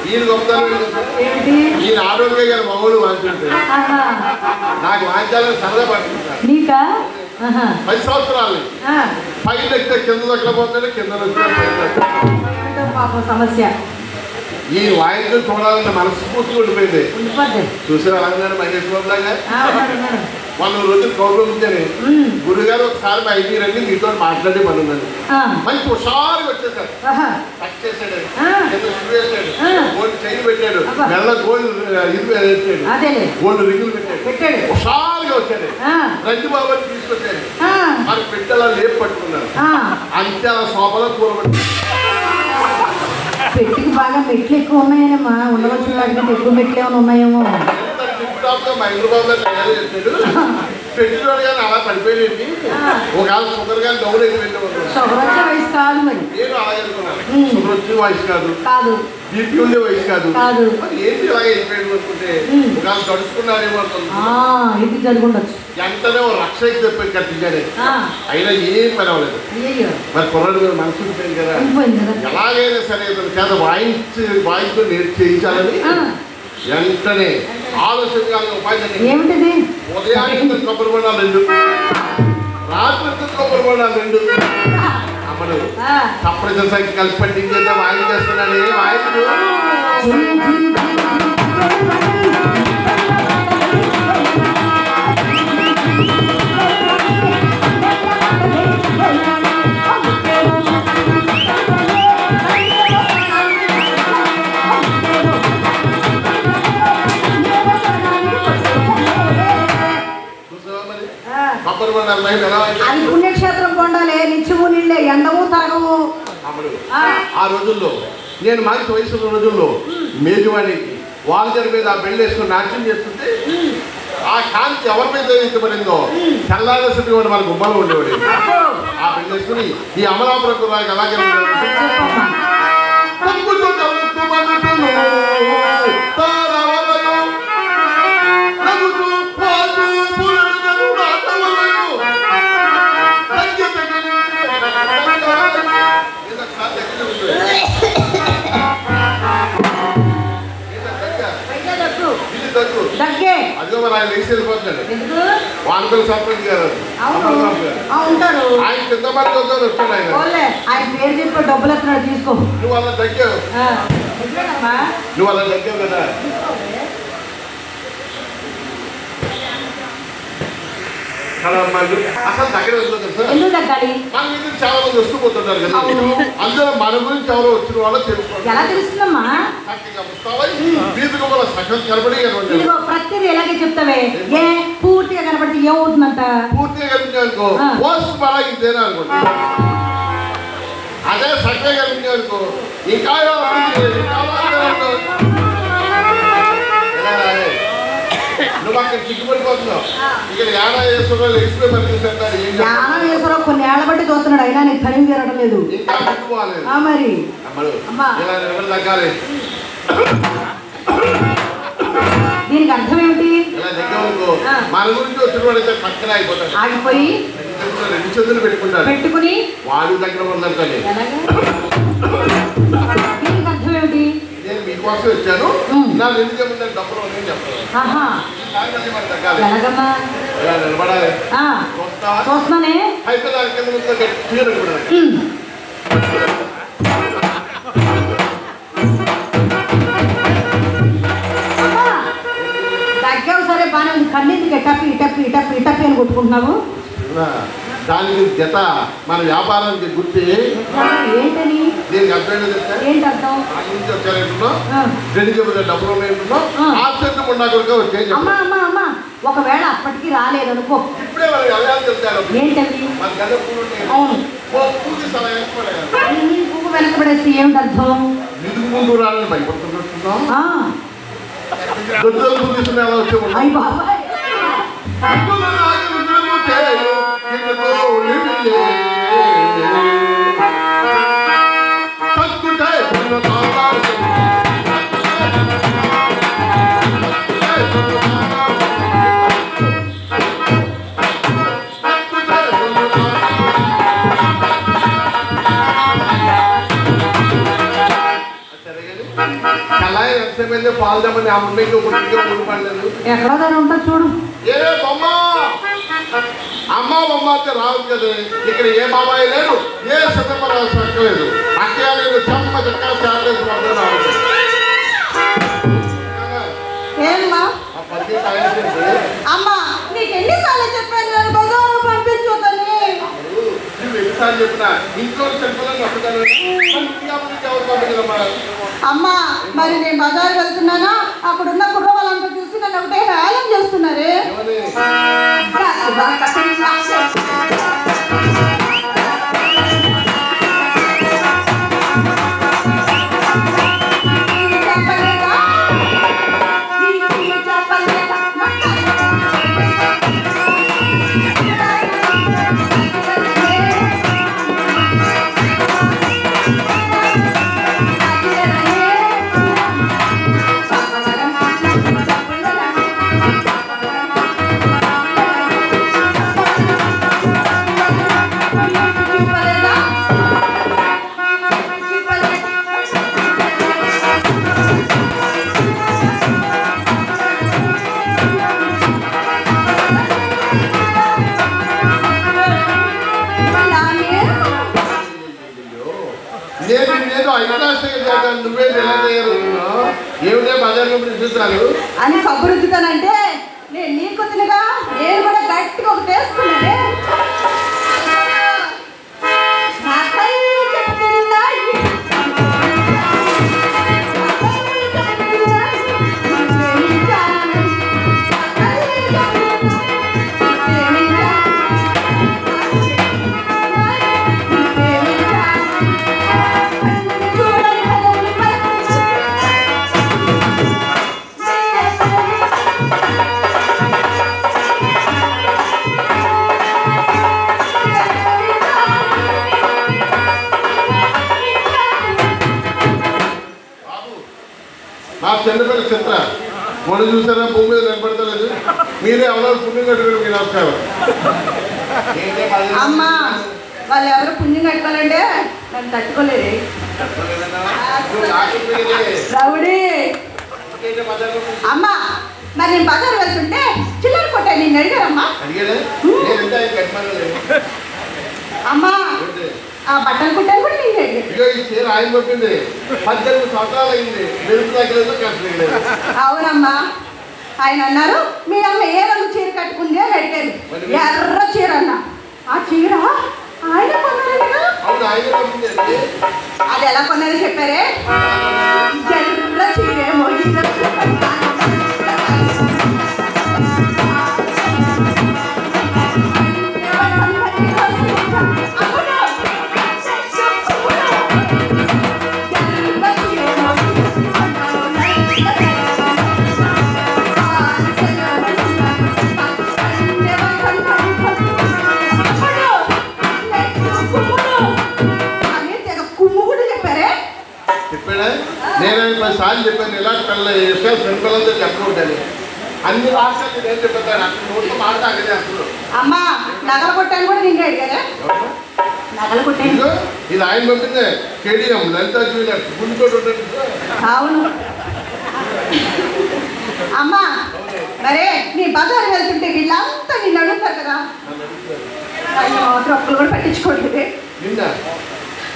ఈయన గొప్పతనం ఈయన ఆరోగ్య గారి మగవాళ్ళు వాయించుంటారు. నాకు వాయించాలని సరదా పడుతుంటారు. 10 సంవత్సరాలు పైన ఎక్కితే కింద దక్కలేకపోతాడు, కింద సమస్య. ఈ వాయిద్యం చూడాలని మనస్ఫూర్తిగా ఉండిపోయింది. చూసారు అలాగే మహేష్ బాబు లాగా 100 రోజులు కౌలు ఉంటేనే గురుగారు ఒకసారి మా ఇంటికి రండి మీతో మాట్లాడే పని ఉందని మంచి హుషారుగా వచ్చేసారు. టచ్ చేశాడు, వేసాడు, గోల్డ్ చైన్ పెట్టాడు, మెల్ల గోల్డ్ ఇది వేసాడు, గోల్డ్ రింగులు పెట్టాడు. హుషారుగా వచ్చాడు. రండి బాబు అని తీసుకొచ్చాడు. మరి పెట్టలా లేపు పట్టుకున్నారు. అంతే అలా సోపలో కూరబట్టి పెట్టికి బాగా మెట్లు ఎక్కువ ఉన్నాయనమ్మా. ఉండవలసిన వాటికి ఎక్కువ మెట్లు ఏమైనా ఉన్నాయేమో. హైదరాబాద్ తయారు చేశాడు. పెట్టిలో కానీ అలా పడిపోయింది. ఒకవేళ షుగర్ కానీ డౌన్ అయిపోయింది. షుగర్ వచ్చే వయసు కాదు మరి. నేను అలాగే అనుకున్నాను. షుగర్ వచ్చే వయసు కాదు, బీపీ ఉండే వయసు కాదు. ఏంటి ఇలాగే అయిపోయింది అనుకుంటే ఒకవేళ గడుచుకున్నారేమో అనుకుంటున్నాను. ఇది జరిగి ఉండొచ్చు. వెంటనే రక్షకి చెప్పి కట్టించాడు. అయినా ఏం పని అవ్వలేదు. మరి కుర్రాడు మీద మనసు ఉండిపోయింది కదా. ఎలాగైనా సరే ఇతను చేత వాయించు చేయించాలని వెంటనే ఆలోచన ఉపాధి ఏమిటిది? ఉదయానికి కొబ్బరి బొండాలు 2, రాత్రి కొబ్బరి బొండాలు 2. అప్పుడు తప్పనిసరి సంఖ్య కలిసి పట్టించేద్దాం వాయించేస్తున్నాడు. వాయించు అది పుణ్యక్షేత్రం కొండాలే, నిత్యము నీళ్ళే, ఎండము తరగవు. ఆ రోజుల్లో నేను మంచి వయసు రోజుల్లో మేజువానికి వాల్జర్ మీద బెల్ట్ వేసుకుని నాట్యం చేస్తుంటే ఆ కాంతి ఎవరి మీద ఇష్టపడిందో చల్లారసి వాడు మన గుమ్మలో ఉండేవాడు. ఆ బెల్ట్ వేసుకుని ఈ అమలాపురం కుర్రాకి అలాగే అదిగో మరి ఆయన వేసి వెళ్ళిపోతున్నాడు. వానపల్లి సర్పంచ్ గారు ఆయన చింతపడి వద్దాను వస్తాడు. ఆయన పేరు చెప్పి డబ్బులు ఎత్తున్నాడు, తీసుకో. నువ్వు అలా తగ్గావు కదా. అసలు దగ్గర మన మీద చాలా మంది వస్తూ పోతుంటారు కదా. అందులో మన గురించి ఎవరో వచ్చిన వాళ్ళు తెలుసుకోవాలి. ఎలా తెలుస్తుందమ్మా? సగం కనబడి ప్రతిదీ ఎలాగే చెప్తావే. ఏ పూర్తిగా కనబడితే ఏమవుతుందంట? పూర్తిగా కనిపించే అనుకో పోస్ట్ బాగా ఇంతేనా అనుకోండి. అదే సగమే కనిపించే అనుకో ఇంకా నువ్వు అక్కడ సిగ్గుపడిపోతున్నావు. ఇక్కడ యానాయేశ్వరరావు ఎక్స్ప్లే యానాయేశ్వరరావు కొన్ని ఏళ్ల బట్టి చూస్తున్నాడు, అయినా నీకు ఖరీదు తీరడం లేదు. మరి తగ్గాలి. దీనికి అర్థం ఏమిటి? మన గురించి వచ్చిన వాడు పక్కన అయిపోతాడు, ఆగిపోయి 2 చేతులు పెట్టుకుని వాడు దగ్గర ఉందంటే దీనికి అర్థం ఏమిటి? నేను మీకోసం వచ్చాను, నా ఎందుకు చెప్తాను డబ్బులు అని చెప్పాలి. నిలబడాలి. చూస్తున్నానే అయిపోయి కింద గట్టిగా నిలబడాలి. తగ్గావు సరే బాగానే ఉంది. కన్నీందుకు ఇటప్పి ఇటప్పి ఇటప్పి ఇటప్పి అని కొట్టుకుంటున్నావు. దానికి జత మన వ్యాపారానికి గుర్తి ఏంటని దీనికి అర్థం ఏంటి అర్థం నుంచి వచ్చారంటున్నాం రెండు చెప్పిన డబ్బులు ఉన్నాయంటున్నాం ఆబ్సెంట్ ఉండా కొడుకు వచ్చేది అమ్మా అమ్మా అమ్మా ఒకవేళ అప్పటికి రాలేదనుకో ఇప్పుడే మనకి అలయాలు చెప్తారు ఏంటండి మన గద పూలు అవును పూజ సమయం పువ్వు వెనకబడేస్తే ఏమిటి అర్థం నిధుకు ముందు రాలని భయపడుతున్నాం ఆ, గొడ్డలు పూజ తీసుకుని ఎలా వచ్చే అయ్య బాబాయ్ పాలు దమ్మని ఆ ముందు పడలేదు ఎక్కడో దాని ఉంటా చూడు ఏ బొమ్మ అమ్మ బొమ్మ అంటే రావు కదా ఇక్కడ ఏ బాబాయ్ లేడు ఏ సిద్ధమరావు సక్కలేదు అక్కడ నేను చెమ్మ చక్క శాలరీస్ ఏమ్మా అమ్మా నీకు ఎన్నిసార్లు చెప్పాను నేను బజారు పంపించొద్దని ఎన్నిసార్లు చెప్పినా ఇంట్లో చెప్పాలని ఒక్కదాన్ని అమ్మా మరి నేను బజారు వెళ్తున్నానా అక్కడున్న కుర్ర వాళ్ళంతా చూసి నన్ను ఒకటే హేళన చేస్తున్నారే నువ్వే ఏమిటే బజార్లో చూస్తాను అని సబ్బు రుద్దుతానంటే నేను నీకు తినగా నేను కూడా గట్టిగా ఒక వేసుకున్నానే నా చిన్నపిల్ల చిత్ర మొన్న చూసారా భూమి మీద నిలబడతలేదు మీరే ఎవరో పుణ్యం కట్టుకుని మీ నమస్కారం అమ్మా వాళ్ళు ఎవరు పుణ్యం కట్టుకోవాలంటే నన్ను తట్టుకోలేదు రౌడీ అమ్మా మరి నేను బజారు వెళ్తుంటే చిల్లర కొట్టాను నేను అడిగారమ్మా అమ్మా ఆ బట్టలు కుట్టాను కూడా నేను ఇగో ఈ చీర ఆయన పంపింది 18 సంవత్సరాలు అయింది మెరుపు తగ్గలేదు కట్టలేదు అవునమ్మా ఆయన అన్నారు మీ అమ్మ ఏ రంగు చీర కట్టుకుంది అని అడిగారు ఎర్ర చీర అన్న ఆ చీర ఆయన కొన్నారనగా అవును ఆయన పంపింది అది ఎలా కొన్నారో చెప్పారే ఎర్ర చీరేమో నేను 10 సార్లు చెప్పాను ఇలాంటి పిల్లలు చెప్పాను ఫ్రెండ్ పిల్లలతో చెప్పకూడదని అన్ని రాష్ట్రాలు నేను చెప్పాను అక్కడ నోట్లో మాట అక్కడే అసలు అమ్మా నగలు కొట్టాను కూడా నింగే అడిగారా నగలు కొట్టాను ఇది ఆయన పంపిందే కేడిఎం లలితా జ్యువెలర్స్ గుంటూరు అవును అమ్మా మరే నీ బజారు వెళ్తుంటే వీళ్ళంతా నిన్ను అడుగుతారు కదా మాత్రం ఒక్కరు కూడా పట్టించుకోలేదు నిన్న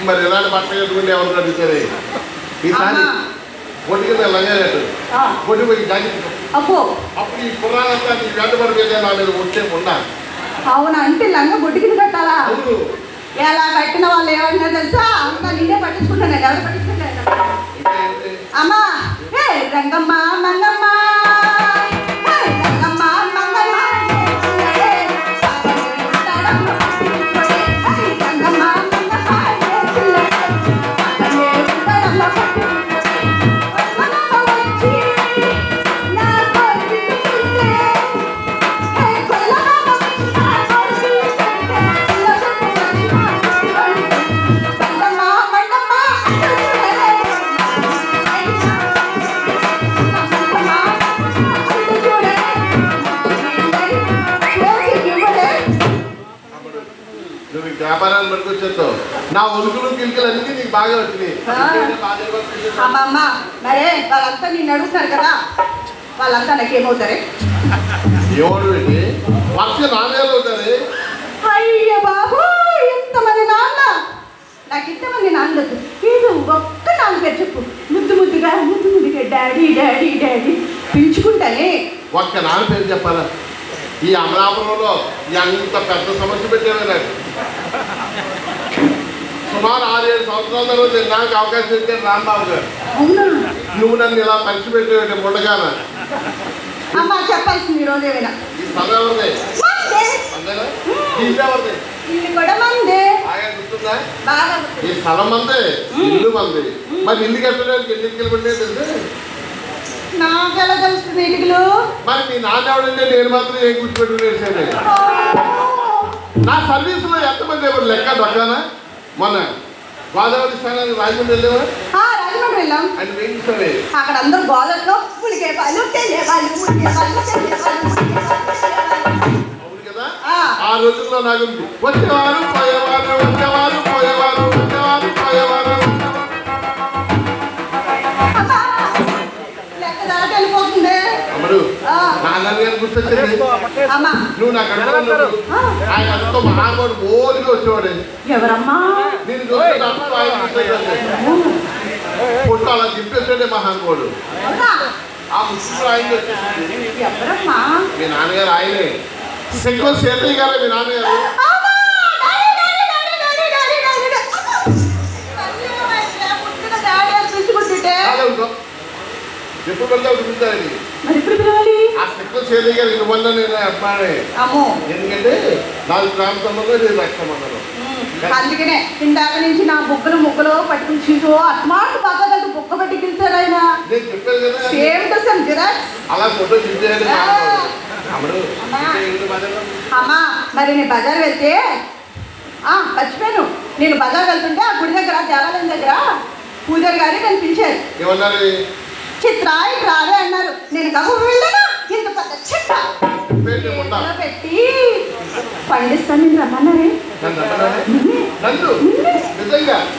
మరి ఇలాంటి బట్టలు కట్టుకుంటే ఎవరు అడుగుతారు ఈసారి ఒడ్డు కింద లంగారెట్టు ఒడ్డు పోయి జాకెట్ అప్పు అప్పుడు ఈ పురాణంతా నీ వెంటబడి మీద నా మీద వచ్చే ఉన్నా అవునా అంటే లంగా బొడ్డు కింద కట్టాలా? అవును. ఎలా కట్టిన వాళ్ళు ఏమన్నా తెలుసా? అంతా నిన్నే పట్టించుకుంటాను, ఎవరు పట్టించుకుంటాను? అమ్మా ఏ రంగమ్మ మంగమ్మ ఏ రంగమ్మ మంగమ్మ ఏ రంగమ్మ మంగమ్మ వ్యాపారాన్ని పట్టుకొచ్చేస్తావు. నా ఒలుకులు కిలికలు అన్నీ నీకు బాగా వచ్చినాయి. అమ్మమ్మ మరే వాళ్ళంతా నిన్ను అడుగుతున్నారు కదా, వాళ్ళంతా నాకేమవుతారే? ఎవడు పెట్టి వర్ష నాణ్యాలు అవుతారే? అయ్య బాబు ఎంతమంది నాన్న, నాకు ఇంతమంది నాన్నదు. ఏదో ఒక్క నాన్న పేరు చెప్పు, ముద్దు ముద్దుగా డాడీ డాడీ డాడీ పిలుచుకుంటానే. ఒక్క నాన్న పేరు చెప్పాలా? ఈ అమలాపురంలో ఎంత పెద్ద సమస్య పెట్టేవే నాకు. సుమారు 6-7 సంవత్సరాల తర్వాత నాకు అవకాశం ఇచ్చాను రాంబాబు గారు. నువ్వు నన్ను ఇలా పంచి పెట్టేవి ముండగాన. అమ్మ చెప్పాల్సింది ఈరోజు ఏమైనా ఈ స్థలం ఎవరిది? ఇల్లు కూడా మందే. బాగా గుర్తుందా? బాగా ఈ స్థలం మందే, ఇల్లు మంది. మరి ఇల్లు కట్టడానికి ఎన్ని ఇటుకలు పడినాయి తెలుసు? నాకెలా తెలుస్తుంది ఇటుకలు? మరి మీ నాన్న ఎవడంటే నేను మాత్రం ఏం గుర్తుపెట్టుకునేసాను. నా సర్వీసులో ఎంతమంది ఎవరు లెక్క దొక్కానా? మొన్న గోదావరి స్థానానికి రాజమండ్రి వెళ్ళేవా? రాజమండ్రి వెళ్ళాం. అది వేయించే అక్కడ అందరూ గోదావరిలో పులికే వాళ్ళు అవును కదా. ఆ రోజుల్లో నాకు వచ్చేవారు పోయేవారు వచ్చేవారు పోయేవారు వచ్చేవారు పోయేవారు. అమ్మడు నాన్నగారు గుర్తొచ్చింది. నువ్వు నాకు అడుగుతున్నావు. ఆయన అంతా మహానుభావుడు బోలుగా వచ్చేవాడు. ఎవరమ్మా? నేను పొట్టు అలా తిప్పేసాడే మహానుభావుడు. ఆ ముస్లింలు ఆయన ఎవరమ్మా? మీ నాన్నగారు ఆయనే. సెక్కో సేతయ్య గారే మీ నాన్నగారు. ఎప్పుడు పెడతా చూపించారండి. ఆ సెక్కో సేతయ్య గారు ఇవ్వన్న నేను అమ్మానే. ఎందుకంటే 4 ప్రాంతంలో నేను రక్షమన్నాను. అందుకనే ఇందాక నుంచి నా బుగ్గలు ముగ్గలు పట్టుకుని చీసో అస్మార్ట్ బాగా బుగ్గ పట్టి గిల్తారు ఆయన. నేను చెప్పాను కదా ఏమిటో సార్ జిరాక్స్ అలా ఫోటో చూపించాడు. అమ్మా మరి నేను బజార్ వెళ్తే మర్చిపోయాను. నేను బజార్ వెళ్తుంటే ఆ గుడి దగ్గర దేవాలయం దగ్గర పూజారి గారి నన్ను పిలిచారు. ఏమన్నారు? చిత్ర ఇటు రావే అన్నారు. నేను కబుర్ వెళ్ళాను. ఇంత పెద్ద చెట్ట పెట్టి పండిస్తాను నేను రమ్మన్నారే.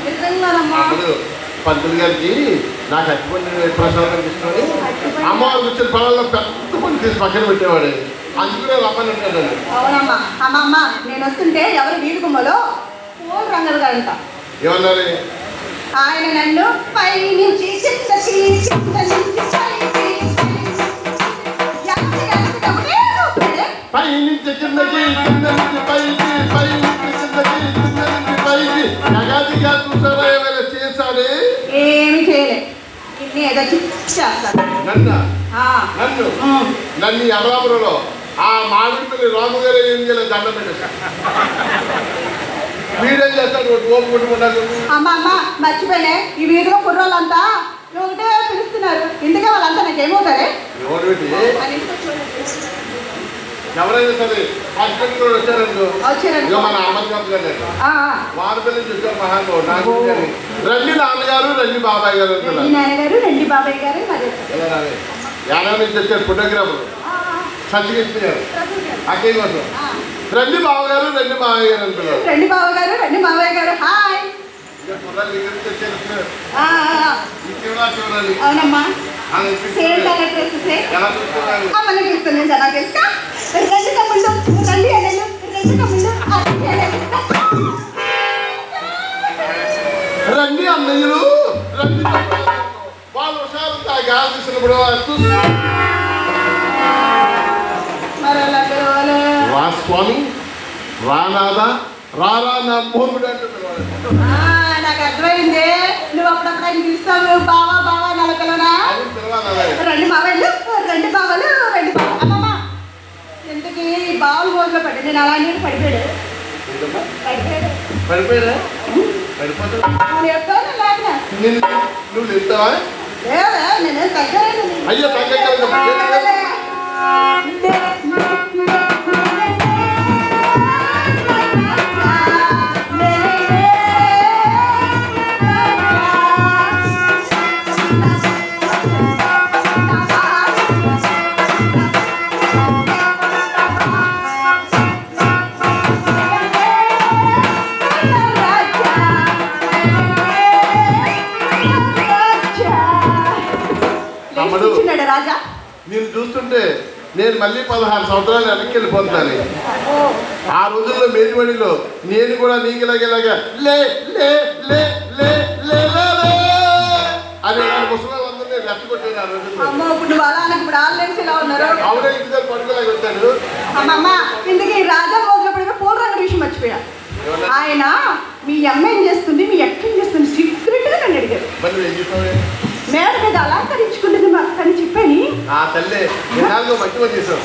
నిజంగానమ్మా. పంతులు గారికి నాకు అటువంటి ప్రసాదం ఇష్టమని అమ్మవారు వచ్చిన పొలంలో పెద్ద పని తీసి పక్కన పెట్టేవాడు. అందుకనే రమ్మని ఉంటాడు. అవునమ్మా. అమ్మమ్మ నేను వస్తుంటే ఎవరు వీధి గుమ్మలో పూల రంగులు గారంట. ఏమన్నారు? ఆయన నన్ను పై నుంచి పైనుంచి కిందకి కింద నుంచి పైకి పైనుంచి కిందకి కింద నుంచి పైకి జగాదిగా చూసారా? ఏమైనా చేశాడు? ఏమి చేయలే. ఇన్ని ఏదో చేస్తాడు. నన్ను అమలాపురంలో ఆ మామిడిపల్లి రాము గారు ఏం చేయలేదు. దండం పెట్టేశాడు. వీడేం చేస్తాడు? ఓపు కొట్టుకుంటాడు. అమ్మ అమ్మ మర్చిపోయినే ఈ వీధిలో కుర్రోళ్ళంతా ఒకటే పిలుస్తున్నారు. ఇందుకే వాళ్ళంతా నాకేమవుతారే? ఎవరైనా సరే హాస్పిటల్ కూడా వచ్చారండి. మన అహ్మద్ గారు వారి పిల్లలు చూసారు మహానుభావుడు. నాకు రండి నాన్నగారు రండి బాబాయ్ గారు రండి బాబాయ్ గారు యానా నుంచి వచ్చారు ఫోటోగ్రాఫర్ సత్యకృష్ణ గారు. అక్కయ్య కోసం రండి బావగారు రండి మావయ్య గారు అంటున్నారు. రండి బావగారు రండి మావయ్య గారు. హాయ్. అవునమ్మా. సేమ్ కలర్ డ్రెస్సెస్ మనకి ఇస్తుంది. ఎలా తెలుసా? రండి తమ్ముళ్ళు రండి అన్నలు రండి తమ్ముళ్ళు రండి అన్నయ్యలు రండి. వాళ్ళు హుషారంతా గాలి తీసినప్పుడు వా స్వామి రానాదా రారా నా మోగుడు అంటే పిలవాలి. నాకు అర్థమైంది. నువ్వు అప్పుడప్పుడు ఆయన పిలుస్తావు బావా బావా నలకలోనా. రెండు బావాలు రెండు బావాలు రెండు బావాలు. అమ్మమ్మ ఎందుకు ఈ బావులు రోజులో పడి నేను అలా నేను పడిపోయాడు పడిపోయాడా పడిపోతా నువ్వు చెప్తావా? నేనే తగ్గలేదు. అయ్యో తగ్గ రాజా నేను చూస్తుంటే నేను మళ్ళీ 16 సంవత్సరాలు వెనక్కి వెళ్ళిపోతున్నాను. ఆ రోజుల్లో మేడివడిలో నేను కూడా నీకులాగేలాగా లే లే లే లే లే లే అని ముసలాళ్ళందరినీ రెచ్చగొట్టాను. ఆ రోజుల్లో ఆవిడే ఇంటి దగ్గర పడుకోలాగా వచ్చాడు. అమ్మమ్మ ఇందుకే రాజా మోగినప్పుడు పూల రంగు విషయం మర్చిపోయా. ఆయన మీ అమ్మ ఏం చేస్తుంది మీ ఎక్క ఏం చేస్తుంది సీక్రెట్గా నన్ను అడిగారు. మేడ మీద అలంకరించుకుంటుంది మా అక్క అని చెప్పని ఆ తల్లి మంచి పని చేశావు.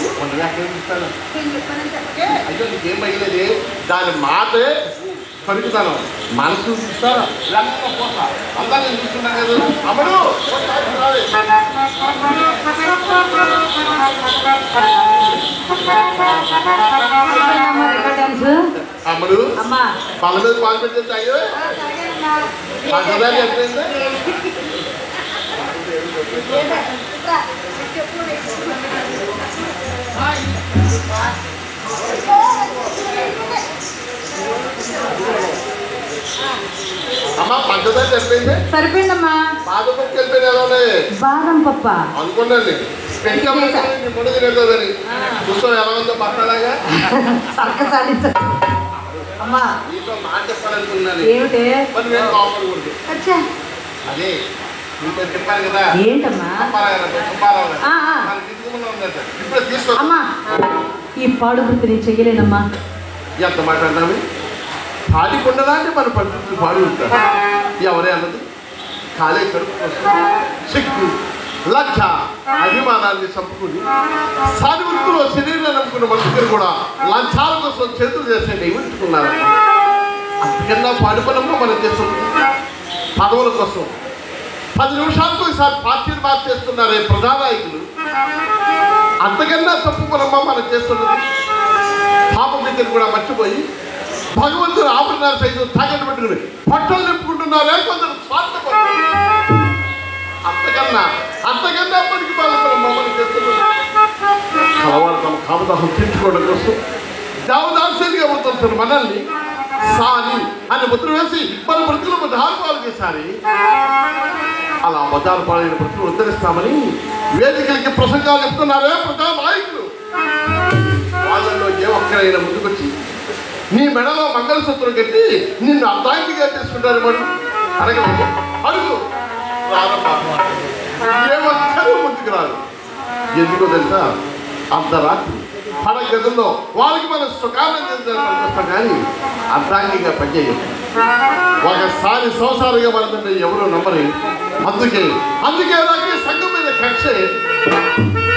అయ్యో నీకేం అయ్యలేదు దాని మాటే పలుకుతాను మనసు చూస్తారా అంతా నేను చూస్తున్నాను కదా అమ్మడు అమ్మడు పళ్ళ మీద పాలు పెట్టేది అయ్యో పంచదారి ఎట్లయింది. అమ్మా పంచదారి సరిపోయింది సరిపోయిందమ్మా. బాదం పప్పు వెళ్ళిపోయింది ఎలా ఉన్నాయి బాదం పప్ప అనుకున్నాను ముందు తినేదని చూస్తాం ఎలా ఉందో పక్కలాగా అమ్మా నీతో మాట చెప్పాలనుకున్నాను. ఏమిటి మరి నేను కాపాడకూడదు అదే నీతో చెప్పాను కదా ఏంటమ్మా ఇప్పుడు తీసుకో అమ్మా ఈ పాడు వృత్తి నేను చెయ్యలేనమ్మా. ఎంత మాట అన్నాము పాడికొండదా అంటే మన పరిస్థితులు పాడి ఉంటారు. ఎవరే అన్నది కాలే కడుపు కోసం శక్తి లక్ష అభిమానాన్ని చంపుకుని సాటి వృత్తిలో శరీరాన్ని నమ్ముకున్న మనుషులు కూడా లంచాల కోసం చేతులు చేసే నియమించుకున్నారు. అంతకన్నా పాడుపనమ్మా మనం చేస్తుంది పదవుల కోసం 10 నిమిషాలకు ఈసారి పార్టీలు మార్చేస్తున్నారే ప్రధానాయకులు. అంతకన్నా తప్పు పనమ్మా మనం చేస్తున్నది పాపమిత్రులు కూడా మర్చిపోయి భగవంతుడు ఆభరణాలు సైతం తాకట్టు పెట్టుకుని పొట్టలు నింపుకుంటున్నారే కొందరు స్వార్థపరులు. అంతకన్నా అప్పటికి బాధపడమ్మా మనం చేస్తున్నది కలవారు తమ కామదాహం తీర్చుకోవడం కోసం దేవదాసరిగా పోతున్నారు మనల్ని సాని అని ముద్ర వేసి మన మృతులు బజారు పాలు చేశారు. అలా బజారు పాలైన మృతులు ఉద్ధరిస్తామని వేదికలకి ప్రసంగాలు చెప్తున్నారే ప్రజా నాయకులు. వాళ్ళలో ఏ ఒక్కరైనా ముందుకొచ్చి నీ మెడలో మంగళసూత్రం కట్టి నిన్ను అర్ధాంగిగా చేసుకుంటారు మరి అడుగు ఏ ఒక్కరూ ముందుకు రాదు. ఎందుకో తెలుసా అర్ధరాత్రి పడగదుల్లో వాళ్ళకి మన సుఖానందిస్తాం కానీ అర్ధాంగిగా పనిచేయం. ఒకసారి సంసారంగా మనదంటే ఎవరు నమ్మరు. అందుకే నాకు సంఘం మీద కక్షే,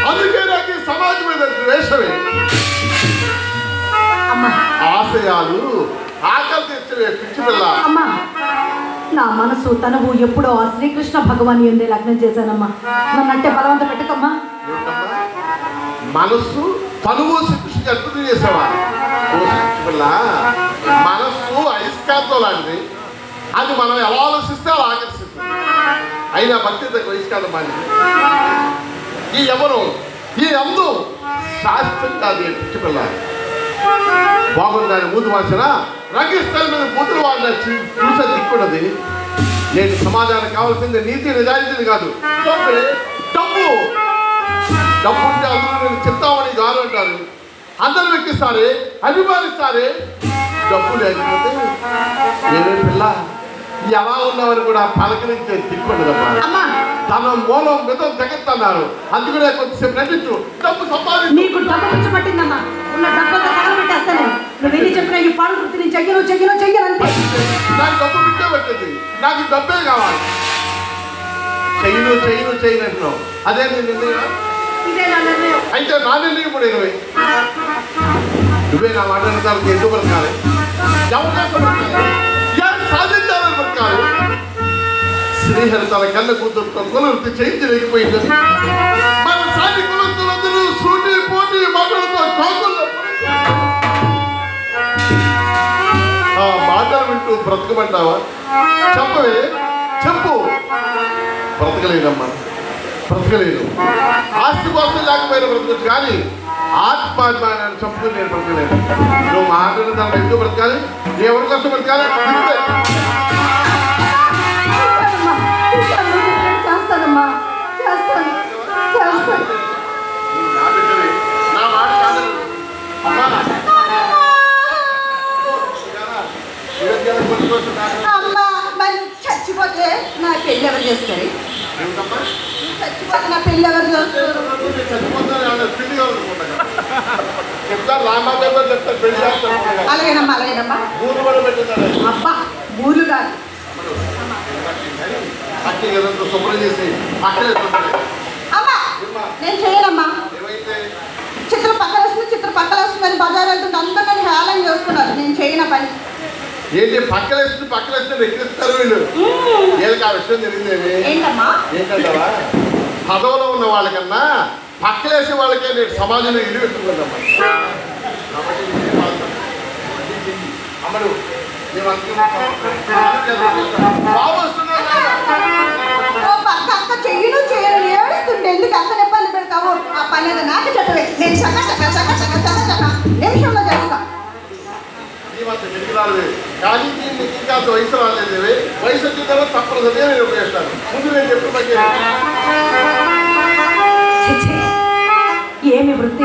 అందుకే నాకు సమాజం మీద ద్వేషమే, ఆశయాలు ఆకలి తెచ్చవే పిచ్చి పిల్ల. నా మనసు తనవు ఎప్పుడో ఆ శ్రీకృష్ణ భగవాన్ ఎందే లగ్నం చేశానమ్మా. నన్నంటే బలవంత పెట్టకమ్మా. మనస్సు తనువు శ్రీకృష్ణకి అద్భుతం చేసేవా పిల్ల. మనస్సు అయస్కాంతం లాంటిది. అది మనం ఎలా ఆలోచిస్తే అలా ఆకర్షిస్తుంది. అయినా భక్తి తగ్గ అయస్కాంతం మాది. ఈ ఎవరు ఈ అందు శాస్త్రం కాదు పిచ్చి పిల్ల. బాగుందని మూతి మార్చిన రంగస్థలం మీద బూతులు వాడిన చూసే దిక్కున్నది. నేను సమాజానికి కావాల్సింది నీతి నిజాయితీని కాదు డబ్బు. డబ్బు ఉంటే అందరూ నేను చెప్తామని గారు అంటారు. అందరూ ఎక్కిస్తారే అభిమానిస్తారే. డబ్బు లేకపోతే ఏమే పిల్ల ఎలా ఉన్నామని కూడా పలకరించే దిక్కుండదమ్మా. తన మూలం మితం తెగత్తన్నారు. అందుకనే కొంచెంసేపు నటించు డబ్బు సంపాదించు. నీకు డబ్బు పిచ్చి పట్టిందమ్మా. ఉన్న డబ్బు తగలబెట్టేస్తాను. నువ్వు ఎన్ని చెప్పినా ఈ పాడు వృత్తి నేను చెయ్యను నాకు డబ్బు బిడ్డే పెట్టింది, నాకు డబ్బే కావాలి. చెయ్యను అంటున్నావు, అదే నేను నిర్ణయం. ఇదే నా నిర్ణయం. అయితే నా నిర్ణయం కూడా నువ్వే నా మాట్లాడడానికి ఎందుకు బ్రతకాలి, అవకాశం బ్రతకాలి, సాధించాలని బ్రతకాలి. శ్రీహరి తన కళ్ళ కూతురుతో కులవృత్తి చేయించలేకపోయింది. మన సాటి కులవృత్తులందరూ సూటి పోటీ మాటలతో కాకుల్లో ఆ మాటలు వింటూ బ్రతకమంటావా? చెప్పవే, చెప్పు. బ్రతకలేదు. ఆస్తి కోసం లేకపోయినా బ్రతకచ్చు, కానీ ఆత్మాభిమానాన్ని చంపుకుని నేను బ్రతకలేదు. నువ్వు మాట్లాడిన దాంట్లో ఎందుకు బ్రతకాలి, ఎవరి కోసం బ్రతకాలి? నా మాట కాదు. చచ్చిపోతే నా పెళ్ళి ఎవరు చేస్తారు? చచ్చిపోతే నా పెళ్ళి ఎవరు చేస్తారు? అలాగేనమ్మా. అబ్బా ఊర్లు కాదు, అమ్మా నేను చేయనమ్మా. చిత్రం పక్కన వస్తుందని బజార్ వెళ్తుంటే అందరూ నన్ను హేళన చేస్తున్నారు. నేను చేయన పని. ఏంటి పక్కలేస్తే ఎక్కిస్తారు వీళ్ళు? వీళ్ళకి ఆ విషయం తెలియదేమి? ఏంటంటావా, పదవిలో ఉన్న వాళ్ళకన్నా పక్కలేసే వాళ్ళకే నేను సమాజంలో ఇల్లు పెట్టుకుందమ్మా. అమ్మడు అక్క చెయ్యను ఏడుస్తుంటే ఎందుకు అక్కని ఇబ్బంది పెడతావు? ఆ పని ఏదో నాకు చెప్పవే, నేను చక్క నిమిషంలో చేస్తా. కానీ ఇంకా వయసు రాలేదు. వయసు వచ్చిన తర్వాత తప్పనిసరి నేను ఉపయోగిస్తాను. ముందు నేను చెప్పిన ఏమి వృత్తి